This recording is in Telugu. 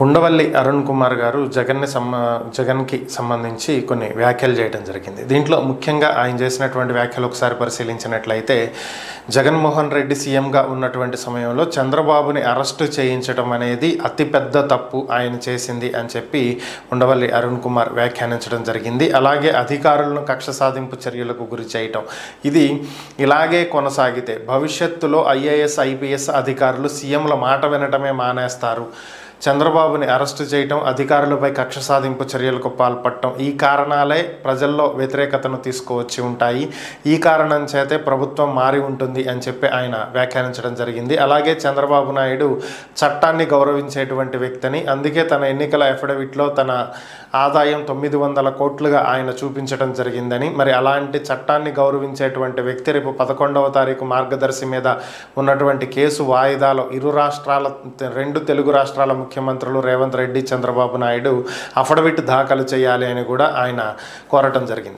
ఉండవల్లి అరుణ్ కుమార్ గారు జగన్కి సంబంధించి కొన్ని వ్యాఖ్యలు చేయడం జరిగింది. దీంట్లో ముఖ్యంగా ఆయన చేసినటువంటి వ్యాఖ్యలు ఒకసారి పరిశీలించినట్లయితే, జగన్మోహన్ రెడ్డి సీఎంగా ఉన్నటువంటి సమయంలో చంద్రబాబుని అరెస్టు చేయించడం అనేది అతిపెద్ద తప్పు ఆయన చేసింది అని చెప్పి ఉండవల్లి అరుణ్ కుమార్ వ్యాఖ్యానించడం జరిగింది. అలాగే అధికారులను కక్ష సాధింపు చర్యలకు గురి చేయటం, ఇది ఇలాగే కొనసాగితే భవిష్యత్తులో ఐఏఎస్ ఐపీఎస్ అధికారులు సీఎంల మాట వినటమే మానేస్తారు. చంద్రబాబుని అరెస్టు చేయటం, అధికారులపై కక్ష సాధింపు చర్యలకు పాల్పడటం, ఈ కారణాలే ప్రజల్లో వ్యతిరేకతను తీసుకువచ్చి ఉంటాయి. ఈ కారణం చేతే ప్రభుత్వం మారి ఉంటుంది అని చెప్పి ఆయన వ్యాఖ్యానించడం జరిగింది. అలాగే చంద్రబాబు నాయుడు చట్టాన్ని గౌరవించేటువంటి వ్యక్తిని, అందుకే తన ఎన్నికల అఫిడవిట్లో తన ఆదాయం 900 కోట్లుగా ఆయన చూపించడం జరిగిందని, మరి అలాంటి చట్టాన్ని గౌరవించేటువంటి వ్యక్తి రేపు 11వ తారీఖు మార్గదర్శి మీద ఉన్నటువంటి కేసు వాయిదాలో రెండు తెలుగు రాష్ట్రాల ముఖ్యమంత్రులు రేవంత్ రెడ్డి, చంద్రబాబు నాయుడు అఫిడవిట్ దాఖలు చేయాలి అని కూడా ఆయన కోరటం జరిగింది.